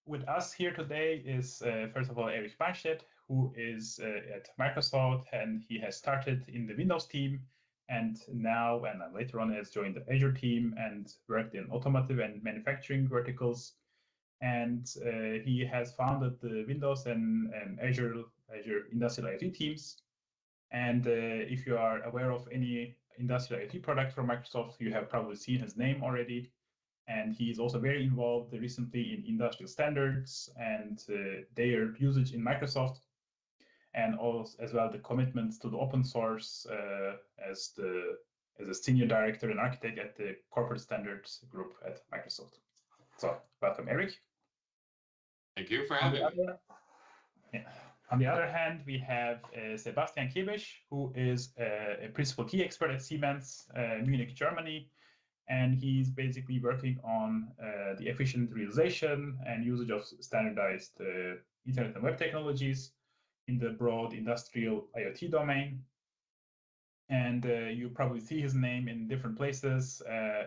with us here today is, first of all, Erich Barnstedt, who is at Microsoft, and he has started in the Windows team, and now and later on has joined the Azure team and worked in automotive and manufacturing verticals. And he has founded the Windows and Azure industrial IoT teams. And if you are aware of any industrial IoT product from Microsoft, you have probably seen his name already. And he is also very involved recently in industrial standards and their usage in Microsoft, and also as well the commitments to the open source as a senior director and architect at the corporate standards group at Microsoft. So welcome, Erich. Thank you for having me. On the other hand, we have Sebastian Käbisch, who is a principal key expert at Siemens, Munich, Germany. And he's basically working on the efficient realization and usage of standardized Internet and web technologies in the broad industrial IoT domain. And you probably see his name in different places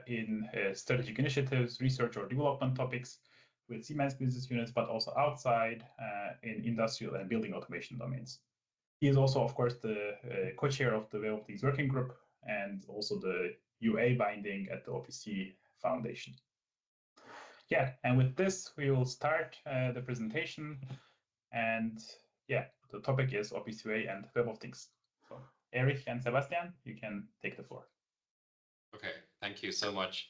in strategic initiatives, research or development topics with Siemens business units, but also outside in industrial and building automation domains. He is also, of course, the co-chair of the Web of Things Working Group and also the UA Binding at the OPC Foundation. Yeah, and with this, we will start the presentation. And yeah, the topic is OPC UA and Web of Things. So Erich and Sebastian, you can take the floor. Okay, thank you so much.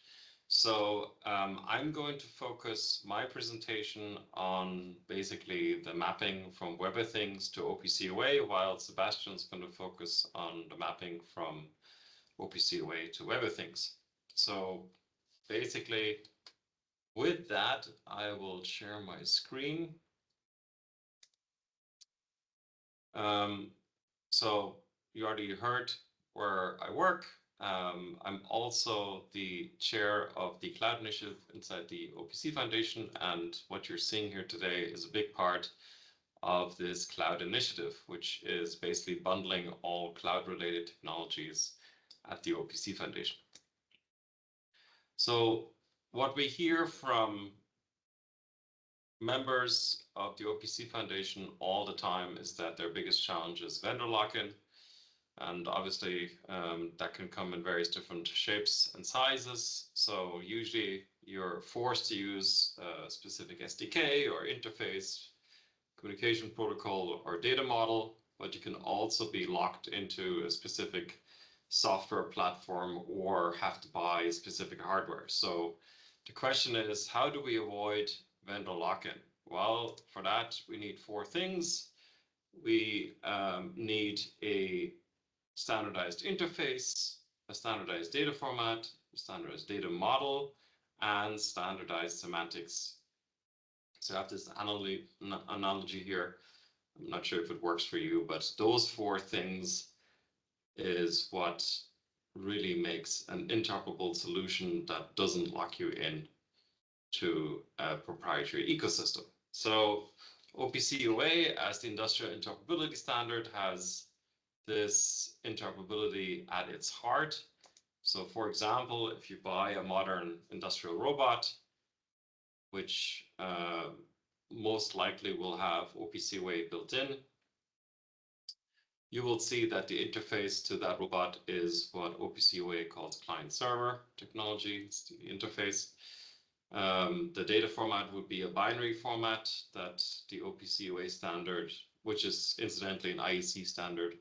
So I'm going to focus my presentation on basically the mapping from Web of Things to OPC UA, while Sebastian's going to focus on the mapping from OPC UA to Web of Things. So basically, with that, I will share my screen. So you already heard where I work. I'm also the chair of the cloud initiative inside the OPC Foundation, and what you're seeing here today is a big part of this cloud initiative, which is basically bundling all cloud-related technologies at the OPC Foundation. So what we hear from members of the OPC Foundation all the time is that their biggest challenge is vendor lock-in. And obviously that can come in various different shapes and sizes. So usually you're forced to use a specific SDK or interface, communication protocol or data model, but you can also be locked into a specific software platform or have to buy specific hardware. So the question is, how do we avoid vendor lock-in? Well, for that, we need four things. We need a standardized interface, a standardized data format, a standardized data model, and standardized semantics. So I have this analogy here. I'm not sure if it works for you, but those four things is what really makes an interoperable solution that doesn't lock you in to a proprietary ecosystem. So OPC UA, as the industrial interoperability standard, has this interoperability at its heart. So for example, if you buy a modern industrial robot, which most likely will have OPC UA built in, you will see that the interface to that robot is what OPC UA calls client-server technology. It's the interface. The data format would be a binary format that the OPC UA standard, which is incidentally an IEC standard,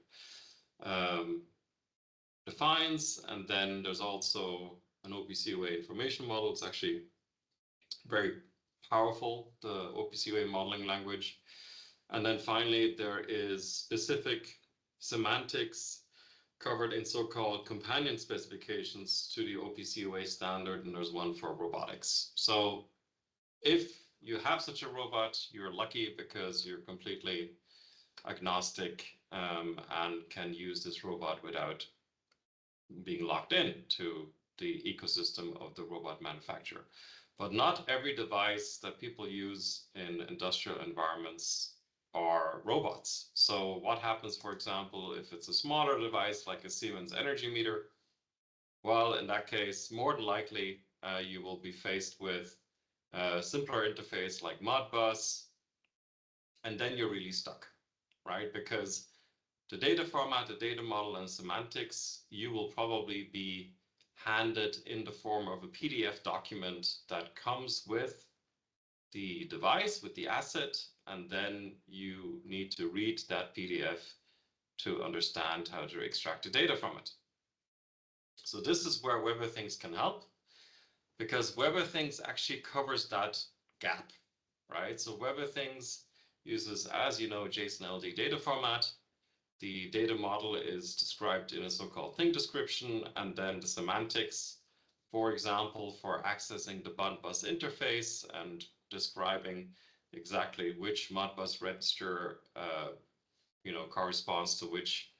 defines. And then there's also an OPC UA information model. It's actually very powerful, the OPC UA modeling language. And then finally, there is specific semantics covered in so-called companion specifications to the OPC UA standard, and there's one for robotics. So if you have such a robot, you're lucky because you're completely agnostic and can use this robot without being locked in to the ecosystem of the robot manufacturer. But not every device that people use in industrial environments are robots. So what happens, for example, if it's a smaller device like a Siemens energy meter? Well, in that case, more than likely, you will be faced with a simpler interface like Modbus, and then you're really stuck, right? Because the data format, the data model, and semantics, you will probably be handed in the form of a PDF document that comes with the device, with the asset, and then you need to read that PDF to understand how to extract the data from it. So this is where Web of Things can help, because Web of Things actually covers that gap, right? So Web of Things uses, as you know, JSON LD data format. The data model is described in a so-called thing description, and then the semantics, for example, for accessing the Modbus interface and describing exactly which Modbus register corresponds to which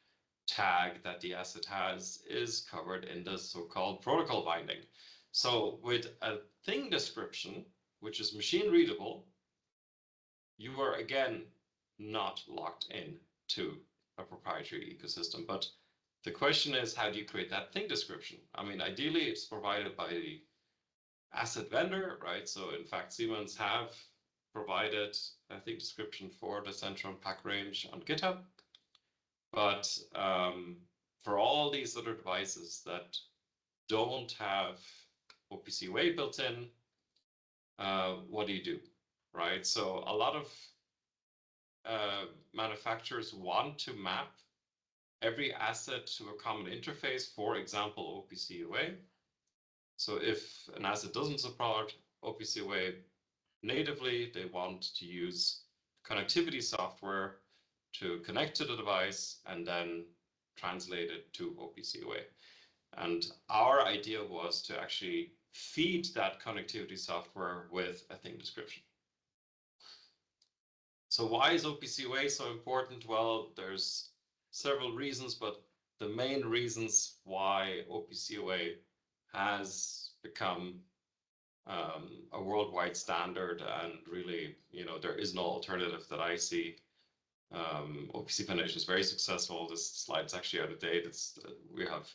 tag that the asset has, is covered in the so-called protocol binding. So with a thing description, which is machine readable, you are again not locked in to a proprietary ecosystem. But the question is, how do you create that thing description? I mean, ideally, it's provided by the asset vendor, right? So in fact, Siemens have provided a thing description for the Centron pack range on GitHub. But for all these other devices that don't have OPC UA built in, what do? Right? So a lot of manufacturers want to map every asset to a common interface, for example, OPC UA. So if an asset doesn't support OPC UA natively, they want to use connectivity software to connect to the device and then translate it to OPC UA. And our idea was to actually feed that connectivity software with a thing description. So why is OPC UA so important? Well, there's several reasons, but the main reasons why OPC UA has become a worldwide standard, and really, there is no alternative that I see. OPC Foundation is very successful. This slide's actually out of date. We have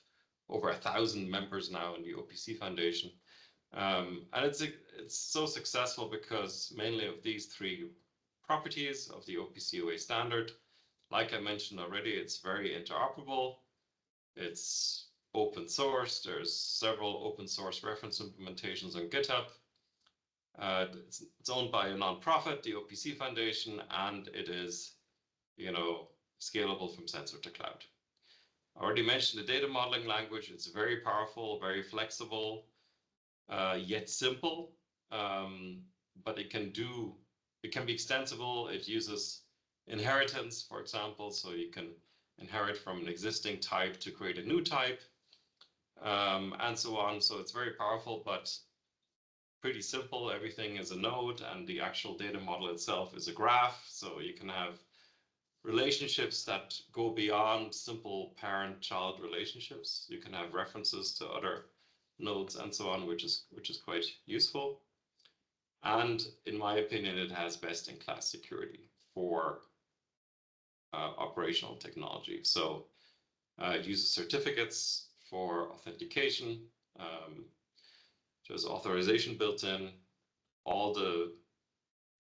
over 1,000 members now in the OPC Foundation. And it's so successful because mainly of these three properties of the OPC UA standard. Like I mentioned already, it's very interoperable. It's open source. There's several open source reference implementations on GitHub. It's owned by a nonprofit, the OPC Foundation, and it is, scalable from sensor to cloud. I already mentioned the data modeling language. It's very powerful, very flexible, yet simple, but it can be extensible. It uses inheritance, for example, so you can inherit from an existing type to create a new type, and so on. So it's very powerful, but pretty simple. Everything is a node, and the actual data model itself is a graph. So you can have relationships that go beyond simple parent-child relationships. You can have references to other nodes and so on, which is quite useful. And in my opinion, it has best-in-class security for operational technology. So it uses certificates for authentication. There's authorization built in. All the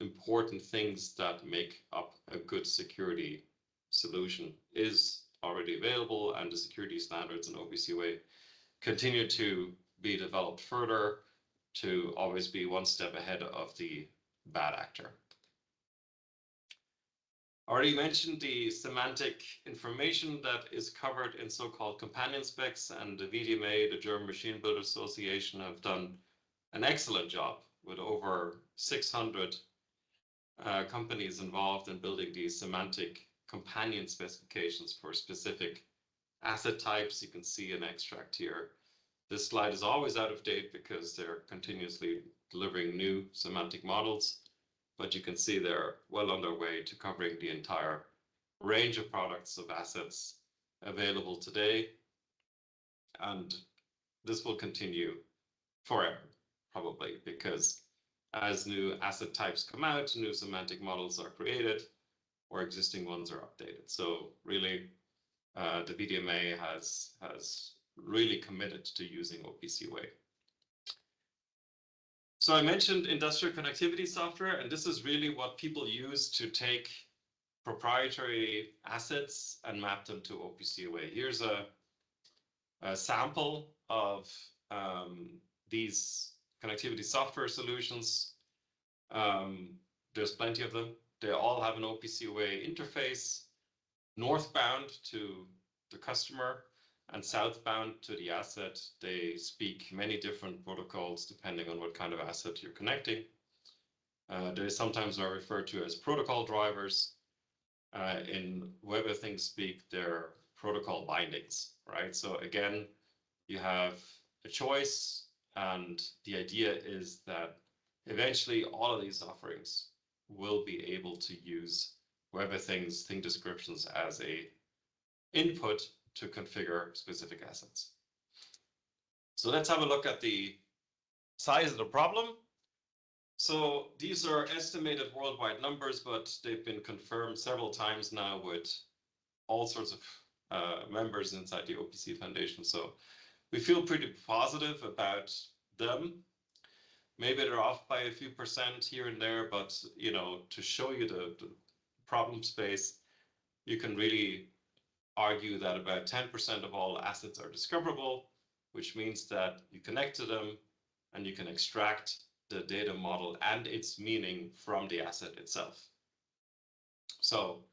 important things that make up a good security solution is already available, and the security standards in OPC UA continue to be developed further to always be one step ahead of the bad actor. I already mentioned the semantic information that is covered in so-called companion specs, and the VDMA, the German Machine Builder Association, have done an excellent job with over 600 companies involved in building these semantic companion specifications for specific asset types. You can see an extract here. This slide is always out of date because they're continuously delivering new semantic models, but you can see they're well on their way to covering the entire range of products of assets available today. And this will continue forever, probably, because as new asset types come out, new semantic models are created, or existing ones are updated. So really, the VDMA has really committed to using OPC UA. So I mentioned industrial connectivity software, and this is really what people use to take proprietary assets and map them to OPC UA. Here's a sample of these connectivity software solutions. There's plenty of them. They all have an OPC UA interface, northbound to the customer and southbound to the asset. They speak many different protocols depending on what kind of asset you're connecting. They sometimes are referred to as protocol drivers. In Web of Things speak, they're protocol bindings, right? So again, you have a choice, and the idea is that eventually all of these offerings will be able to use Web of Things thing descriptions as a input to configure specific assets. So let's have a look at the size of the problem. So these are estimated worldwide numbers, but they've been confirmed several times now with all sorts of members inside the OPC Foundation. So we feel pretty positive about them. Maybe they're off by a few percent here and there, but you know, to show you the problem space, you can really argue that about 10% of all assets are discoverable, which means that you connect to them and you can extract the data model and its meaning from the asset itself. So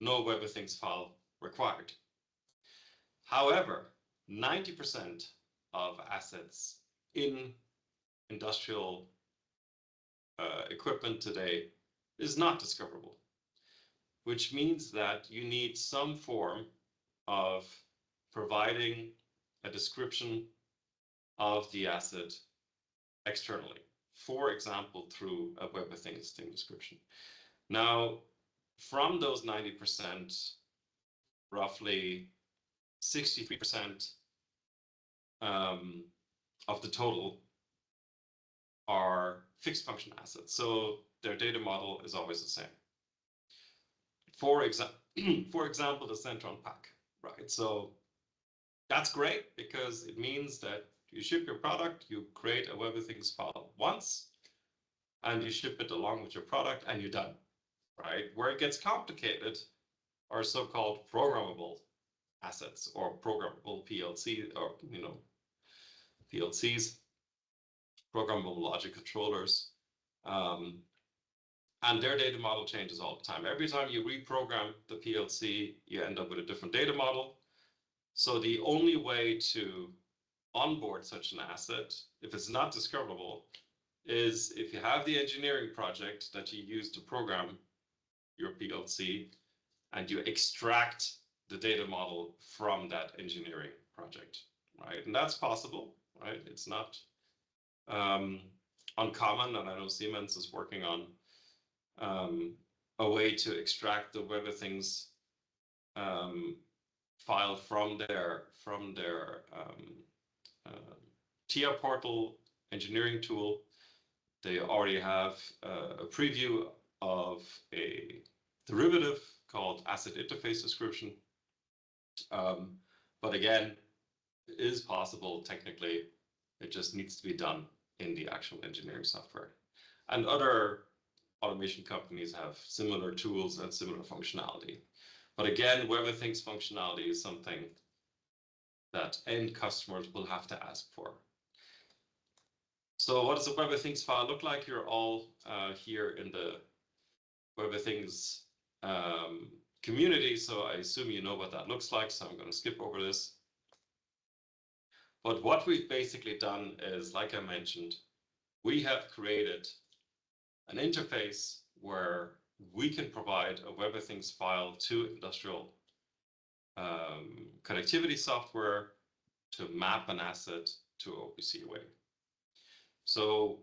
no Web of Things file required. However, 90% of assets in industrial equipment today is not discoverable, which means that you need some form of providing a description of the asset externally, for example, through a Web of Things thing description. Now, from those 90%, roughly 63% of the total are fixed function assets. So their data model is always the same. For example, the Centron pack, right? So that's great because it means that you ship your product, you create a Web of Things file once, and you ship it along with your product, and you're done, right? Where it gets complicated are so-called programmable assets or programmable PLC, or PLCs, programmable logic controllers, and their data model changes all the time. Every time you reprogram the PLC, you end up with a different data model. So the only way to onboard such an asset, if it's not discoverable, is if you have the engineering project that you use to program your PLC and you extract the data model from that engineering project, right? And that's possible, right? It's not uncommon, and I know Siemens is working on a way to extract the Web of Things file from their TIA portal engineering tool. They already have a preview of a derivative called asset interface description. But again, it is possible technically. It just needs to be done in the actual engineering software. And other automation companies have similar tools and similar functionality. But again, Web of Things functionality is something that end customers will have to ask for. So what does a Web of Things file look like? You're all here in the Web of Things community, so I assume you know what that looks like, so I'm going to skip over this. But what we've basically done is, like I mentioned, we have created an interface where we can provide a Web of Things file to industrial connectivity software to map an asset to OPC UA. So,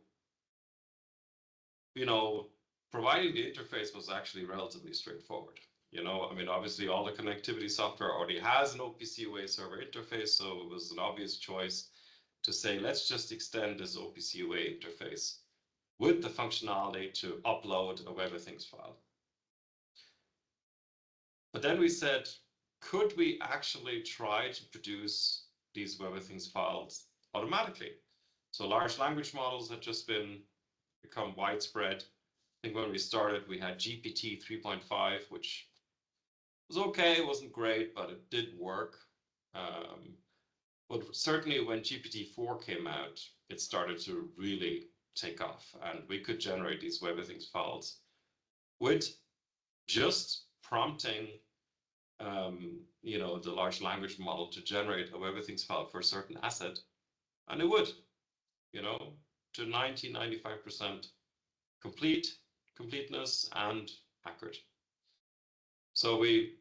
providing the interface was actually relatively straightforward. I mean, obviously all the connectivity software already has an OPC UA server interface, so it was an obvious choice to say, let's just extend this OPC UA interface with the functionality to upload a Web of Things file. But then we said, could we actually try to produce these Web of Things files automatically? So large language models had just become widespread. I think when we started, we had GPT 3.5, which was okay, it wasn't great, but it did work. But certainly when GPT-4 came out, it started to really take off, and we could generate these Web of Things files with just prompting, the large language model to generate a Web of Things file for a certain asset, and it would, to 95% completeness and accurate. So we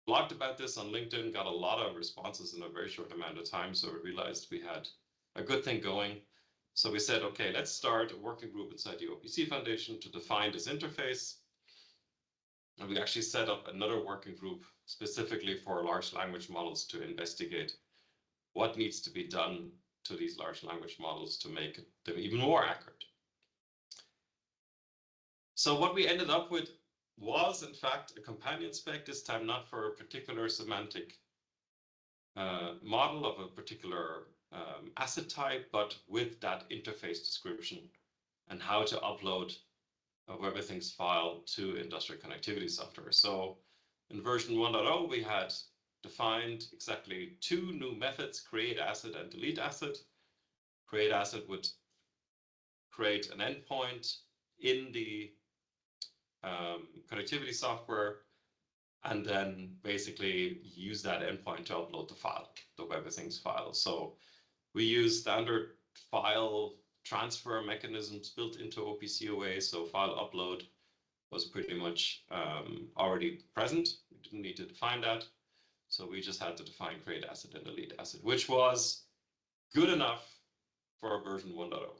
blogged about this on LinkedIn, got a lot of responses in a very short amount of time. So we realized we had a good thing going. So we said, okay, let's start a working group inside the OPC Foundation to define this interface. And we actually set up another working group specifically for large language models to investigate what needs to be done to these large language models to make them even more accurate. So what we ended up with was, in fact, a companion spec, this time not for a particular semantic model of a particular asset type, but with that interface description and how to upload a Web of Things file to industrial connectivity software. So in version 1.0, we had defined exactly two new methods, create asset and delete asset. Create asset would create an endpoint in the connectivity software, and then basically use that endpoint to upload the file, the Web of Things file. So we use standard file transfer mechanisms built into OPC UA, so file upload was pretty much already present. We didn't need to define that. So we just had to define create asset and delete asset, which was good enough for version 1.0.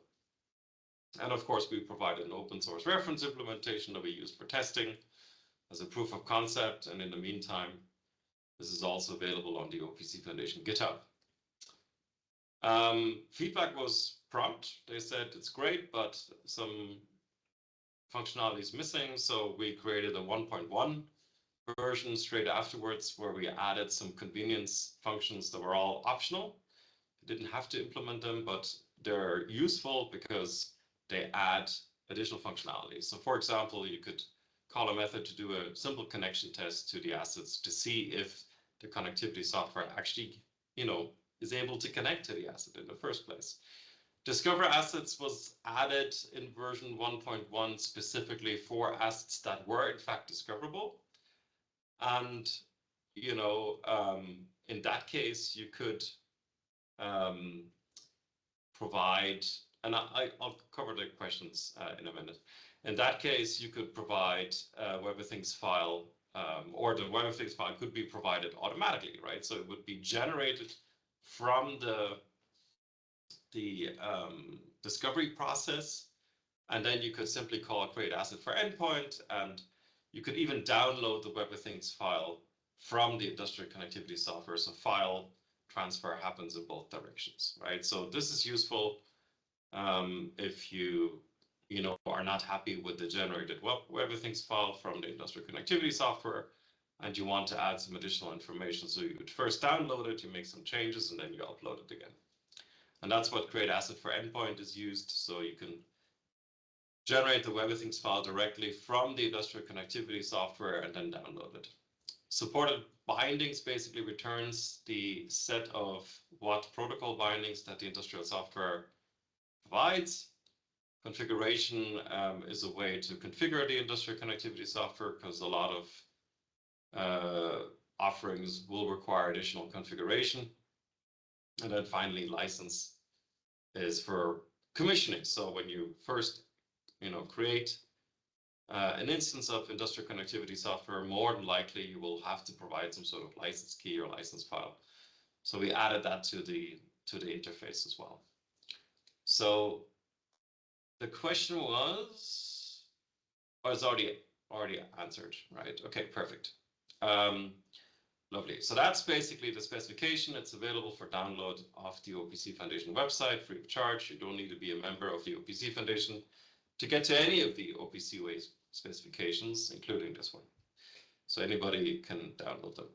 And of course, we provided an open source reference implementation that we used for testing as a proof of concept. And in the meantime, this is also available on the OPC Foundation GitHub. Feedback was prompt. They said it's great, but some functionality is missing. So we created a 1.1 version straight afterwards where we added some convenience functions that were all optional. You didn't have to implement them, but they're useful because they add additional functionality. So for example, you could call a method to do a simple connection test to the assets to see if the connectivity software actually, is able to connect to the asset in the first place. Discover assets was added in version 1.1 specifically for assets that were in fact discoverable. And, in that case, you could provide, and I'll cover the questions in a minute. In that case, you could provide a Web of Things file, or the Web of Things file could be provided automatically, right? So it would be generated from the discovery process, and then you could simply call create asset for endpoint, and you could even download the Web of Things file from the industrial connectivity software. So file transfer happens in both directions, right? So this is useful if you are not happy with the generated Web of Things file from the industrial connectivity software, and you want to add some additional information. So you would first download it, you make some changes, and then you upload it again. And that's what create asset for endpoint is used. So you can generate the Web of Things file directly from the industrial connectivity software and then download it. Supported bindings basically returns the set of what protocol bindings that the industrial software provides. Configuration is a way to configure the industrial connectivity software, because a lot of offerings will require additional configuration. And then finally, license is for commissioning. So when you first create an instance of industrial connectivity software, more than likely you will have to provide some sort of license key or license file. So we added that to the interface as well. So the question was already answered, right? Okay, perfect. Lovely. So that's basically the specification. It's available for download off the OPC Foundation website, free of charge. You don't need to be a member of the OPC Foundation to get to any of the OPC UA specifications, including this one. So anybody can download them.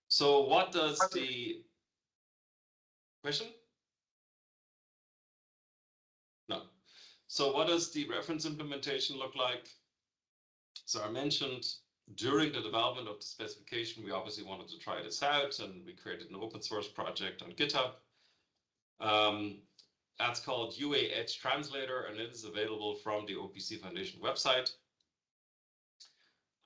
So what does the question? So what does the reference implementation look like? So I mentioned during the development of the specification, we obviously wanted to try this out, and we created an open source project on GitHub. That's called UA Edge Translator, and it is available from the OPC Foundation website.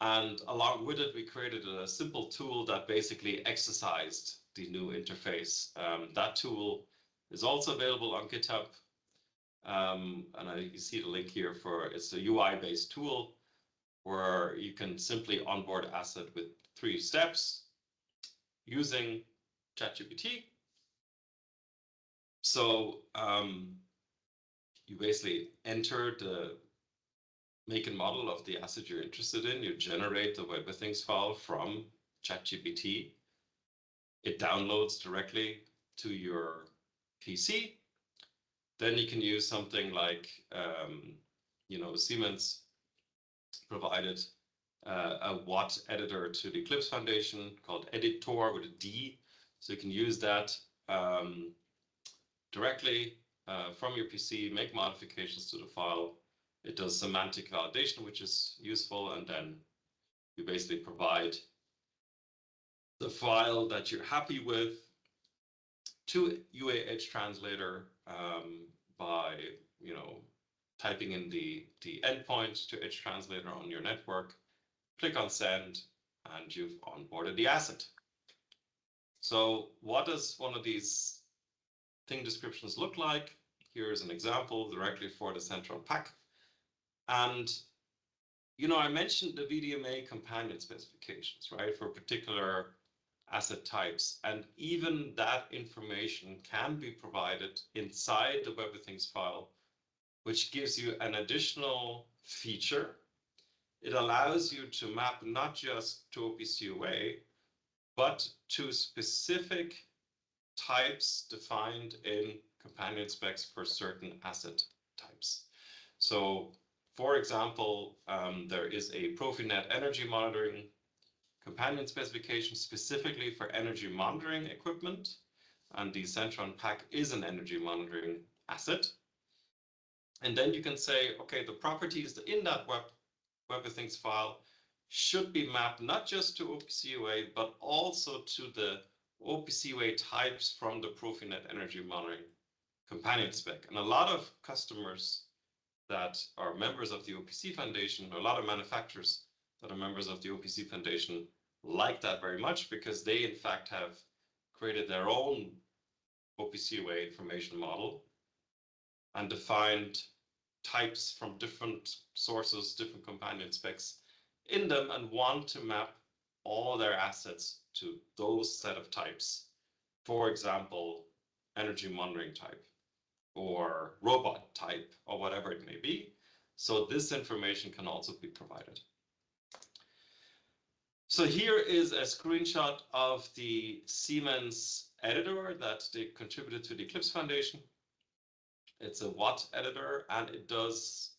And along with it, we created a simple tool that basically exercised the new interface. That tool is also available on GitHub. And you see the link here for, it's a UI-based tool where you can simply onboard asset with 3 steps using ChatGPT. So you basically enter the make and model of the asset you're interested in. You generate the Web of Things file from ChatGPT. It downloads directly to your PC. Then you can use something like, Siemens provided a Watt editor to the Eclipse Foundation called Editor with a D. So you can use that directly from your PC, make modifications to the file. It does semantic validation, which is useful, and then you basically provide the file that you're happy with to UA Edge Translator by typing in the endpoint to Edge Translator on your network, click on send, and you've onboarded the asset. So what does one of these thing descriptions look like? Here's an example directly for the Centron pack. And, I mentioned the VDMA companion specifications, right, for particular asset types. And even that information can be provided inside the Web of Things file, which gives you an additional feature. It allows you to map not just to OPC UA, but to specific types defined in companion specs for certain asset types. So, for example, there is a Profinet energy monitoring companion specification specifically for energy monitoring equipment, and the Centron pack is an energy monitoring asset. And then you can say, okay, the properties in that Web of Things file should be mapped not just to OPC UA, but also to the OPC UA types from the Profinet energy monitoring companion spec. And a lot of customers that are members of the OPC Foundation, a lot of manufacturers that are members of the OPC Foundation like that very much, because they in fact have created their own OPC UA information model and defined types from different sources, different companion specs in them, and want to map all their assets to those set of types. For example, energy monitoring type or robot type or whatever it may be. So this information can also be provided. So here is a screenshot of the Siemens editor that they contributed to the Eclipse Foundation. It's a Watt editor, and it does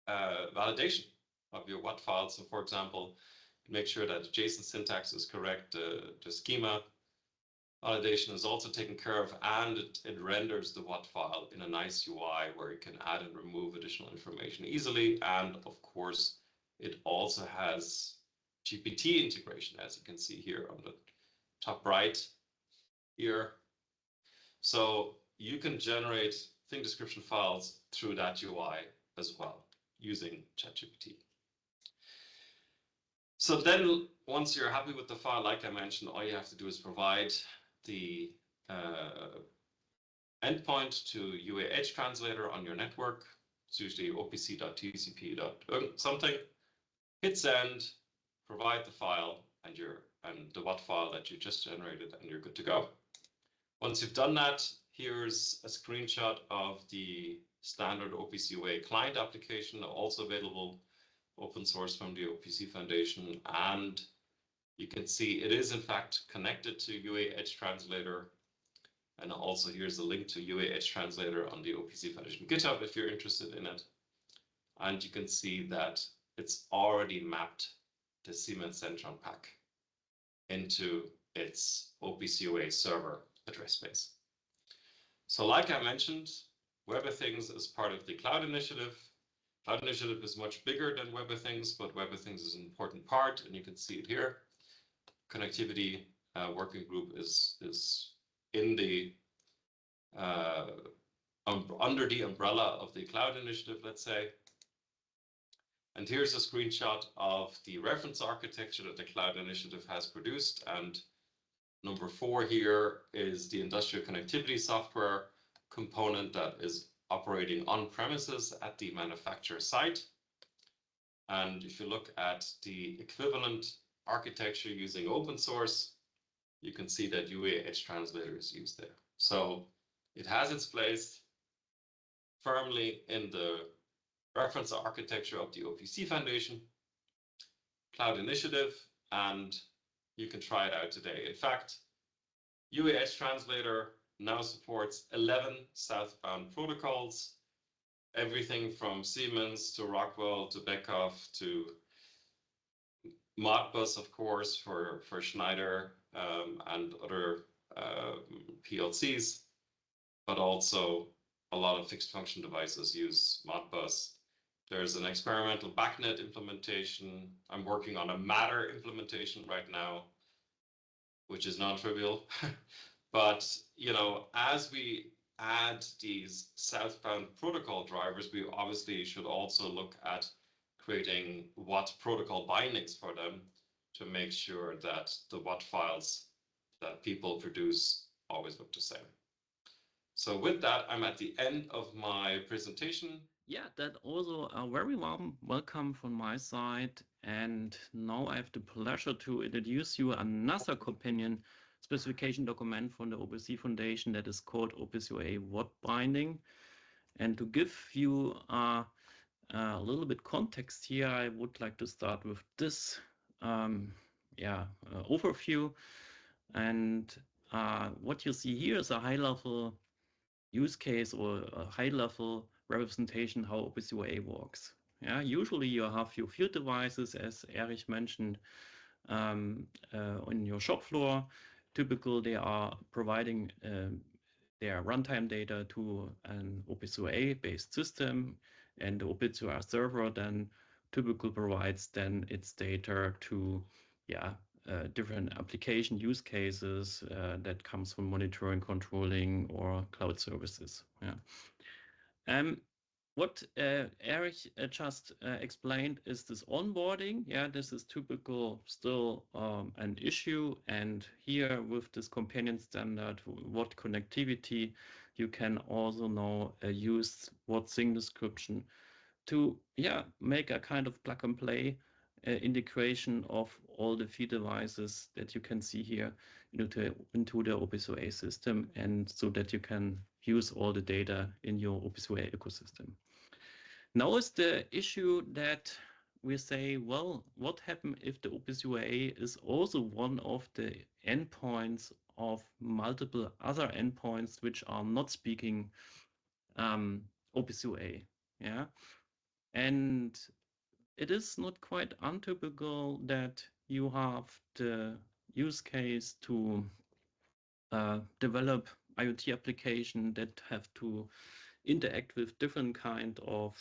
validation of your Watt file. So for example, make sure that the JSON syntax is correct, the schema validation is also taken care of, and it renders the Watt file in a nice UI where you can add and remove additional information easily. And of course, it also has GPT integration, as you can see here on the top right here. So you can generate thing description files through that UI as well using ChatGPT. So then once you're happy with the file, like I mentioned, all you have to do is provide the endpoint to UA Edge Translator on your network. It's usually opc.tcp.something. Hit send, provide the file and the Watt file that you just generated, and you're good to go. Once you've done that, here's a screenshot of the standard OPC UA client application, also available open source from the OPC Foundation. And you can see it is in fact connected to UA Edge Translator. And also here's a link to UA Edge Translator on the OPC Foundation GitHub if you're interested in it. And you can see that it's already mapped the Siemens Centron pack into its OPC UA server address space. So like I mentioned, Web of Things is part of the Cloud Initiative. Cloud Initiative is much bigger than Web of Things, but Web of Things is an important part, and you can see it here. Connectivity working group is in the under the umbrella of the Cloud Initiative, let's say. And here's a screenshot of the reference architecture that the Cloud Initiative has produced. And number 4 here is the industrial connectivity software component that is operating on premises at the manufacturer site. And if you look at the equivalent architecture using open source, you can see that UA Edge Translator is used there. So it has its place firmly in the reference architecture of the OPC Foundation, Cloud Initiative, and you can try it out today. In fact, UA Edge Translator now supports 11 southbound protocols, everything from Siemens to Rockwell to Beckhoff to Modbus, of course, for Schneider and other PLCs, but also a lot of fixed function devices use Modbus. There's an experimental BACnet implementation. I'm working on a Matter implementation right now, which is non-trivial. But, you know, as we add these southbound protocol drivers, we obviously should also look at creating WAT protocol bindings for them to make sure that the WAT files that people produce always look the same. So with that, I'm at the end of my presentation. Yeah, that also a very warm welcome from my side. And now I have the pleasure to introduce you another companion specification document from the OPC Foundation that is called OPC UA WAT Binding. And to give you a little bit context here, I would like to start with this overview. And what you see here is a high-level use case or a high-level representation how OPC UA works. Yeah, usually you have your field devices, as Erich mentioned, on your shop floor. Typically, they are providing their runtime data to an OPC UA-based system, and the OPC UA server then typically provides then its data to different application use cases that comes from monitoring, controlling, or cloud services. Yeah. What Erich just explained is this onboarding. Yeah, this is typical still an issue. And here with this companion standard, WAT connectivity, you can also now use WAT thing description to make a kind of plug and play integration of all the feed devices that you can see here into the OPC UA system, and so that you can use all the data in your OPC UA ecosystem. Now is the issue that we say, well, what happens if the OPC UA is also one of the endpoints of multiple other endpoints which are not speaking OPC UA? Yeah, and it is not quite untypical that you have the use case to develop IoT application that have to interact with different kind of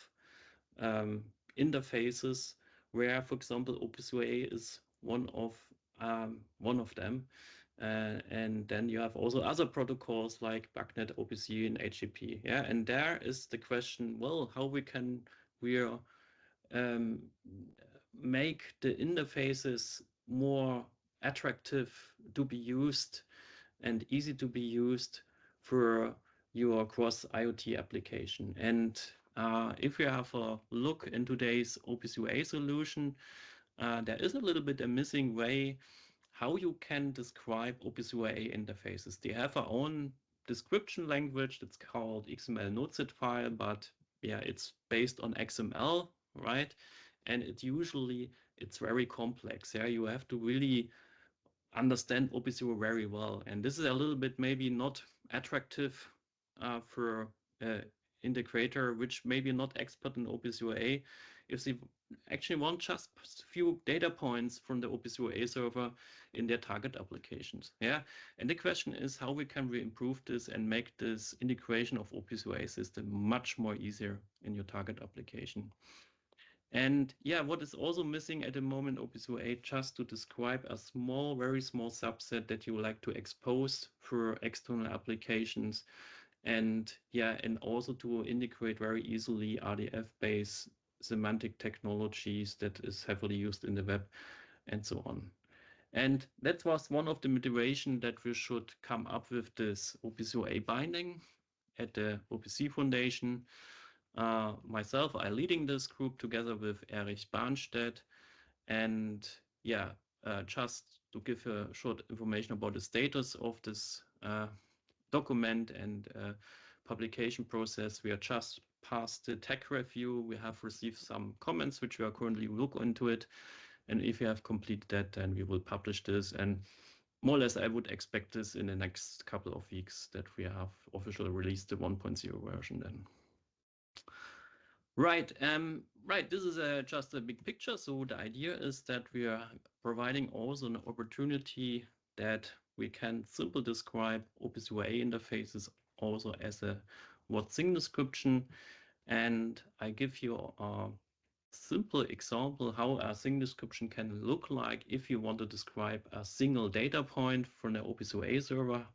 interfaces, where, for example, OPC UA is one of them, and then you have also other protocols like BACnet, OPC, and HTTP. Yeah, and there is the question: well, how we make the interfaces more attractive to be used and easy to be used for your cross IoT application. And if you have a look in today's OPC UA solution, there is a little bit a missing way how you can describe OPC UA interfaces. They have their own description language that's called XML notezip file, but yeah, it's based on XML, right? And it's very complex. Yeah, you have to really understand OPC UA very well, and this is a little bit maybe not attractive for integrator which maybe not expert in OPC UA. If they actually want just a few data points from the OPC UA server, in their target applications. Yeah, and the question is how we improve this and make this integration of OPC UA system much more easier in your target application. And yeah, what is also missing at the moment, OPC UA, just to describe a small, very small subset that you like to expose for external applications. And yeah, and also to integrate very easily RDF-based semantic technologies that is heavily used in the web and so on. And that was one of the motivation that we should come up with this OPC UA binding at the OPC Foundation. Myself, I'm leading this group together with Erich Barnstedt. And yeah, just to give a short information about the status of this document and publication process, we are just past the tech review. We have received some comments which we are currently look into it. And if you have completed that, then we will publish this. And more or less, I would expect this in the next couple of weeks that we have officially released the 1.0 version then. Right, right. This is just a big picture. So the idea is that we are providing also an opportunity that we can simply describe OPC UA interfaces also as a thing description. And I give you a simple example how a thing description can look like if you want to describe a single data point from an OPC UA server,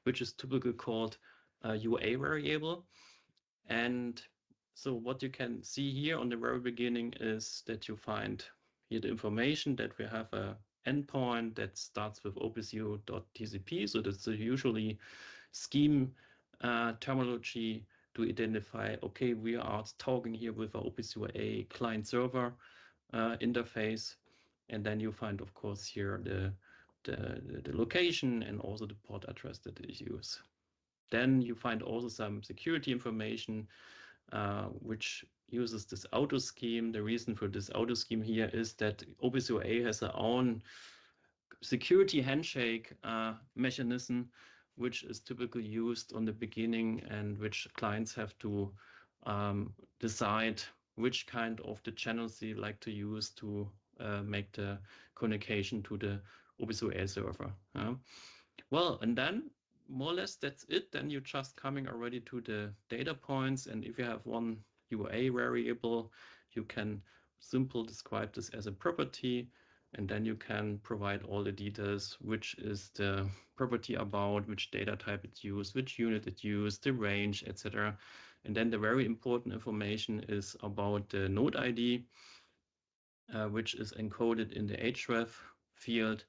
which is typically called a UA variable. And so what you can see here on the very beginning is that you find here the information that we have a endpoint that starts with opcu.tcp. So that's usually scheme terminology to identify, okay, we are talking here with a OPC UA client server interface. And then you find, of course, here the location and also the port address that is used. Then you find also some security information, which uses this auto scheme. The reason for this auto scheme here is that OPC UA has their own security handshake mechanism, which is typically used on the beginning and which clients have to decide which kind of the channels they like to use to make the communication to the OPC UA server. Well, and then more or less that's it. Then you're just coming already to the data points. And if you have one UA variable, you can simply describe this as a property. And then you can provide all the details, which is the property about, which data type it's used, which unit it used, the range, etc. And then the very important information is about the node ID, which is encoded in the href field.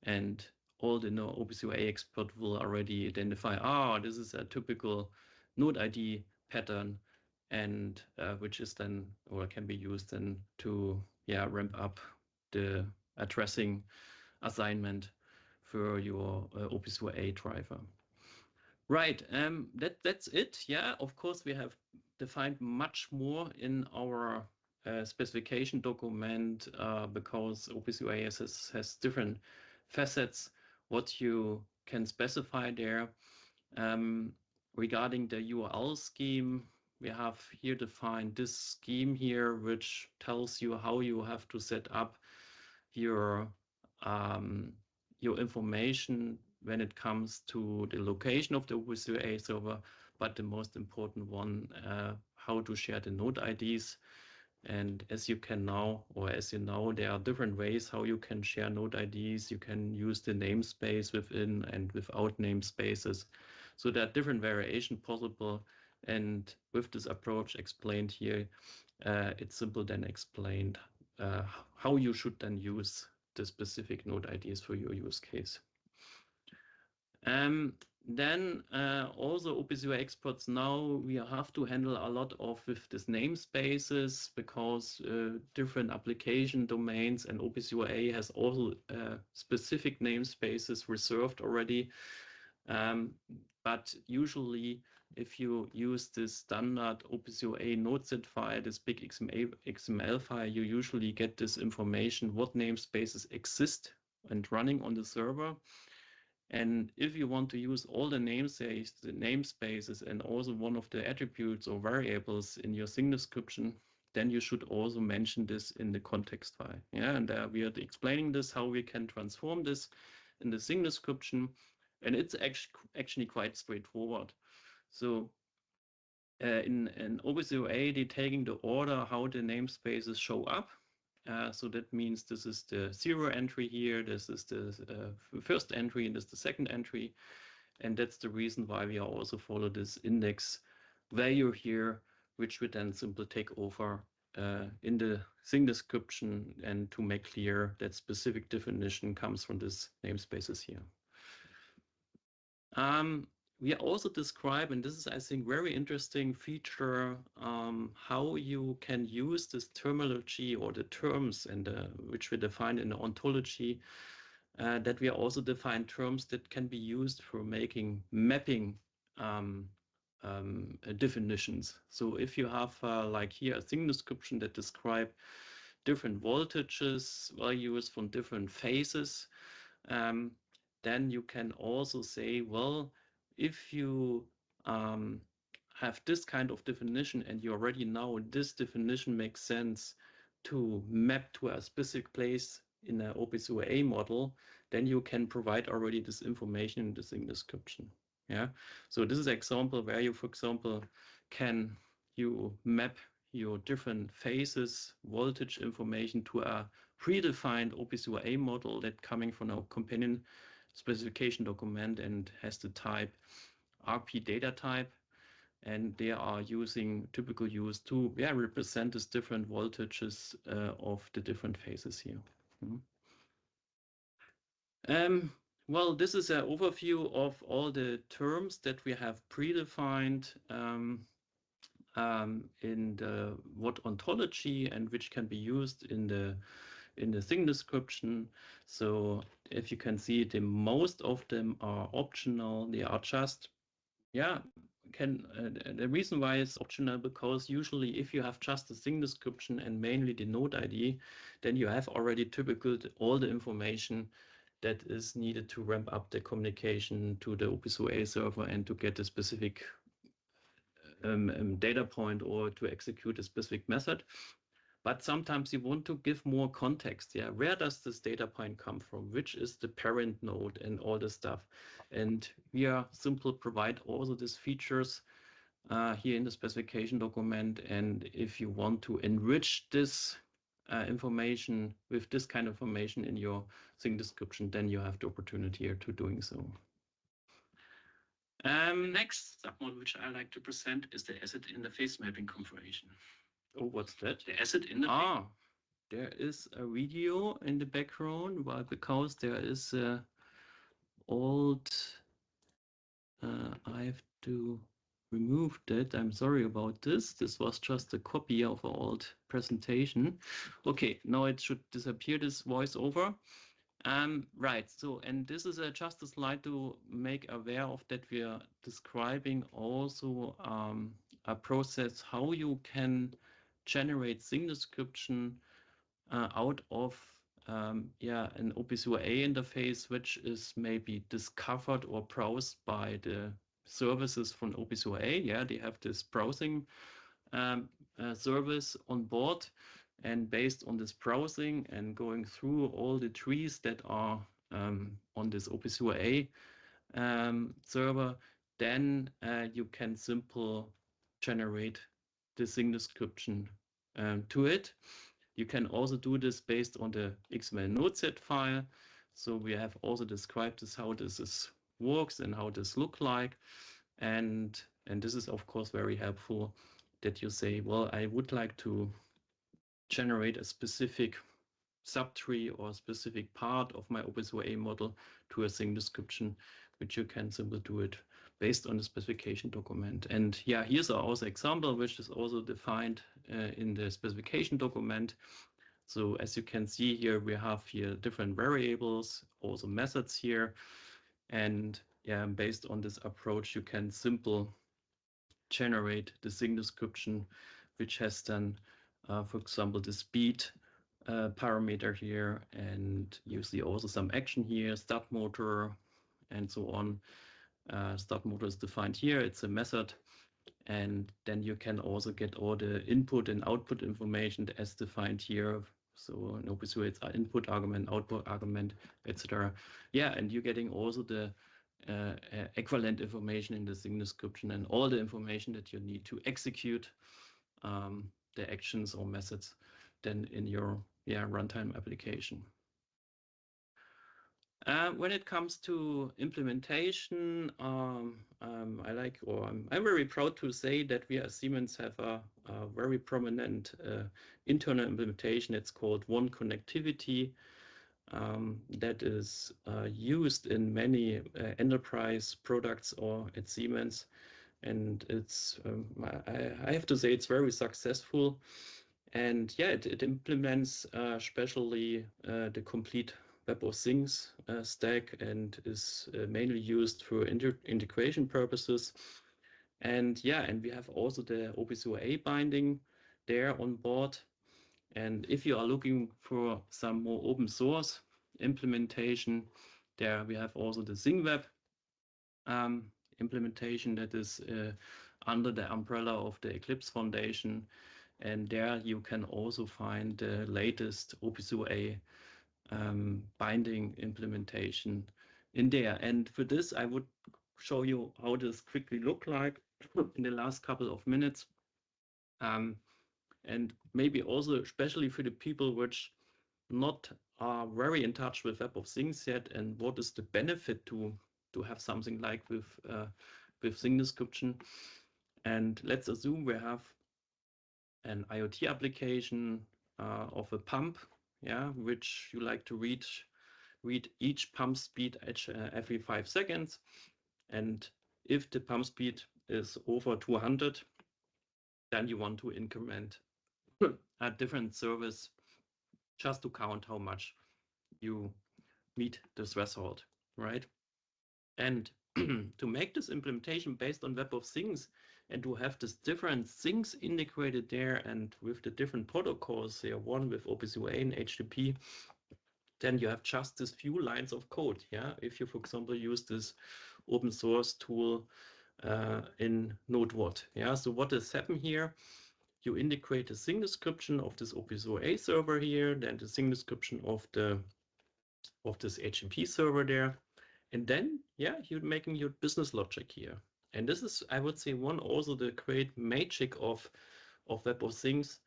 And all the OPC UA expert will already identify, this is a typical node ID pattern, and which is then, or can be used then to ramp up the addressing assignment for your OPC UA driver. Right, that's it. Yeah, of course, we have defined much more in our specification document because OPC UA has different facets what you can specify there. Regarding the URL scheme, we have here defined this scheme here, which tells you how you have to set up your information when it comes to the location of the OPC UA server, but the most important one, how to share the node IDs. And as you can now, or as you know, there are different ways how you can share node IDs. You can use the namespace within and without namespaces. So there are different variations possible. And with this approach explained here, it's simple then explained how you should then use the specific node IDs for your use case. Then also OPC UA experts now we have to handle a lot of with this namespaces because different application domains and OPC UA has also specific namespaces reserved already. But usually if you use this standard OPC UA nodeset file, this big XML file, you usually get this information, what namespaces exist and running on the server. And if you want to use all the namespaces and also one of the attributes or variables in your thing description, then you should also mention this in the context file. Yeah, and we are explaining this, how we can transform this in the thing description, and it's actually quite straightforward. So in OPC UA, they're taking the order how the namespaces show up. So that means this is the 0 entry here, this is the first entry, and this is the second entry. And that's the reason why we also follow this index value here, which we then simply take over in the thing description, and to make clear that specific definition comes from this namespaces here. We also describe, and this is, I think, very interesting feature, how you can use this terminology or the terms and which we define in the ontology, that we also define terms that can be used for making mapping definitions. So if you have like here a thing description that describe different voltages values from different phases, then you can also say, well, if you have this kind of definition and you already know this definition makes sense to map to a specific place in an OPC UA model, then you can provide already this information in the thing description. Yeah, so this is an example where you, for example, can you map your different phases voltage information to a predefined OPC UA model that coming from a companion specification document and has the type RP data type, and they are using typical use to represent these different voltages of the different phases here. Well, this is an overview of all the terms that we have predefined in the what ontology and which can be used in the thing description. So if you can see, the most of them are optional. They are just the reason why it's optional, because usually if you have just the thing description and mainly the node ID, then you have already typical all the information that is needed to ramp up the communication to the OPC UA server and to get a specific data point or to execute a specific method. But sometimes you want to give more context. Yeah, where does this data point come from? Which is the parent node and all this stuff? And we are simply provide also these features here in the specification document. And if you want to enrich this information with this kind of information in your thing description, then you have the opportunity here to doing so. Next submodule which I like to present is the asset interface mapping configuration. Oh, what's that? The asset interface. There is a video in the background, well, because there is a old. I have to remove that. I'm sorry about this. This was just a copy of an old presentation. Okay, now it should disappear, this voiceover. Right, so, and this is just a slide to make aware of that we are describing also a process how you can generate thing description out of an OPC UA interface, which is maybe discovered or browsed by the services from OPC UA. Yeah, they have this browsing service on board, and based on this browsing and going through all the trees that are on this OPC UA server, then you can simply generate the thing description to it. You can also do this based on the XML nodeset file. So we have also described this, how this works and how this look like. And this is, of course, very helpful that you say, well, I would like to generate a specific subtree or a specific part of my OPC UA model to a thing description, which you can simply do it based on the specification document. And yeah, here's also example, which is also defined in the specification document. So as you can see here, we have here different variables, also methods here. And yeah, based on this approach, you can simply generate the thing description, which has then, for example, the speed parameter here, and you see also some action here, start motor, and so on. Start motor is defined here. It's a method, And then you can also get all the input and output information as defined here. So in OPC UA, it's input argument, output argument, etc. Yeah, and you're getting also the equivalent information in the thing description and all the information that you need to execute the actions or methods then in your runtime application. When it comes to implementation, I'm very proud to say that we at Siemens have a very prominent internal implementation. It's called One Connectivity. That is used in many enterprise products or at Siemens. And it's, I have to say, it's very successful. And yeah, it implements especially the complete Web of Things stack and is mainly used for integration purposes. And yeah, and we have also the OPC UA binding there on board. And if you are looking for some more open source implementation, there we have also the ThingWeb implementation that is under the umbrella of the Eclipse Foundation. And there you can also find the latest OPC UA binding implementation in there. And for this, I would show you how this quickly look like in the last couple of minutes. And maybe also especially for the people which not are very in touch with Web of Things yet, and what is the benefit to have something like with thing description. And let's assume we have an IoT application of a pump, yeah, which you like to read each pump speed every 5 seconds. And if the pump speed is over 200, then you want to increment a different service just to count how much you meet the threshold, right? And to make this implementation based on Web of Things and to have this different things integrated there and with the different protocols, here one with OPC UA and HTTP, then you have just this few lines of code. Yeah, if you, for example, use this open source tool in Node-RED. Yeah, so what has happened here? You integrate the thing description of this OPC UA server here, then the thing description of this HTTP server there. And then, yeah, you're making your business logic here. And this is, I would say, one also the great magic of Web of Things,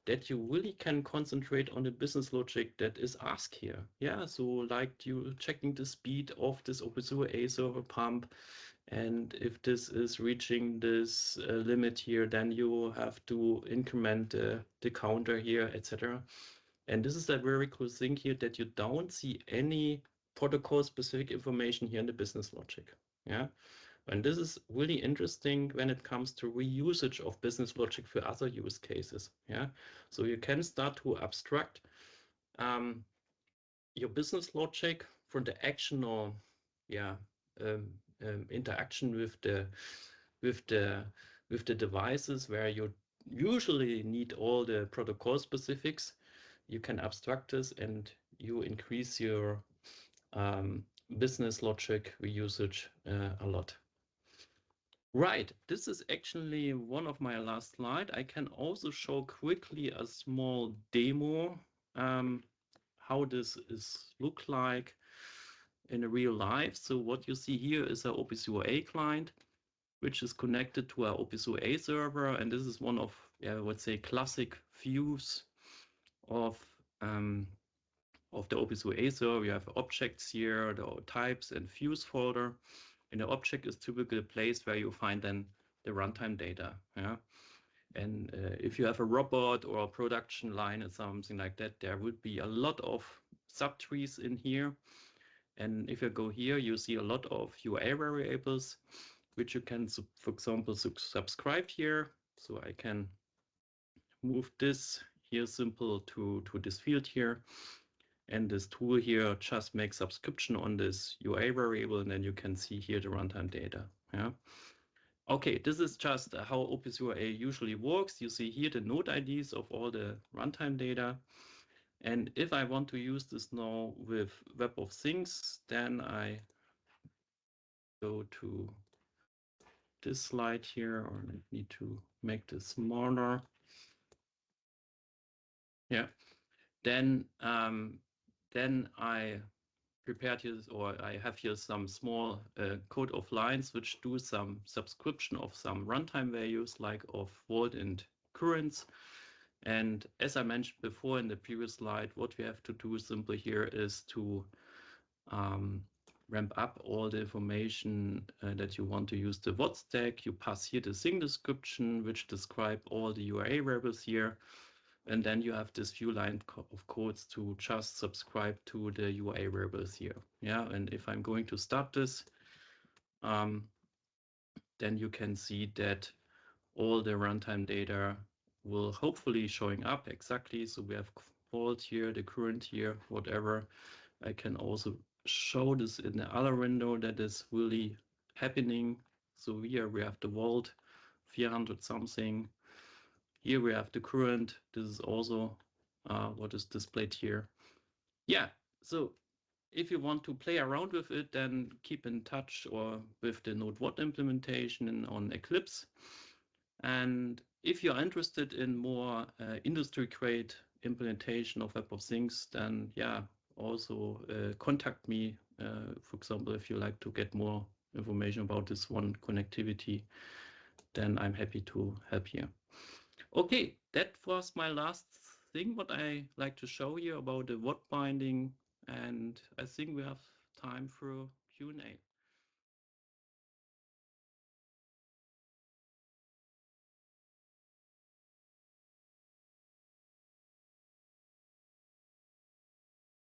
that you really can concentrate on the business logic that is asked here. Yeah, so like you checking the speed of this OPC UA server pump. And if this is reaching this limit here, then you have to increment the counter here, etc. And this is a very cool thing here, that you don't see any protocol specific information here in the business logic. Yeah, and this is really interesting when it comes to reusage of business logic for other use cases. Yeah, so you can start to abstract your business logic from the action or interaction with the devices where you usually need all the protocol specifics. You can abstract this and you increase your business logic reusage a lot. Right, this is actually one of my last slides. I can also show quickly a small demo how this look like in a real life. So what you see here is an OPC UA client, which is connected to our OPC UA server, and this is one of, I would say, classic views of the OPC UA server. You have objects here, the types and views folder, and the object is typically a place where you find then the runtime data. Yeah, and if you have a robot or a production line or something like that, there would be a lot of subtrees in here. And if you go here, you see a lot of UA variables, which you can, for example, subscribe here. So I can move this here simple to this field here. And this tool here just makes subscription on this UA variable, and then you can see here the runtime data. Yeah. Okay, this is just how OPC UA usually works. You see here the node IDs of all the runtime data. And if I want to use this now with Web of Things, then I go to this slide here, or I need to make this smaller. Yeah. Then I prepared here, or I have here some small code of lines which do some subscription of some runtime values like of volt and currents. And as I mentioned before in the previous slide, what we have to do simply here is to ramp up all the information that you want to use the watt stack. You pass here the thing description, which describe all the UA variables here. And then you have this few line of codes to just subscribe to the UA variables here. Yeah, and if I'm going to start this, then you can see that all the runtime data will hopefully showing up exactly. So we have volt here, the current here, whatever. I can also show this in the other window that is really happening. So here we have the volt, 400 something. Here we have the current. This is also what is displayed here. Yeah, so if you want to play around with it, then keep in touch or with the Node.watt implementation on Eclipse. And if you're interested in more industry-grade implementation of Web of Things, then yeah, also contact me. For example, if you like to get more information about this one connectivity, then I'm happy to help you. Okay, that was my last thing what I like to show you about the watt binding, and I think we have time for Q&A.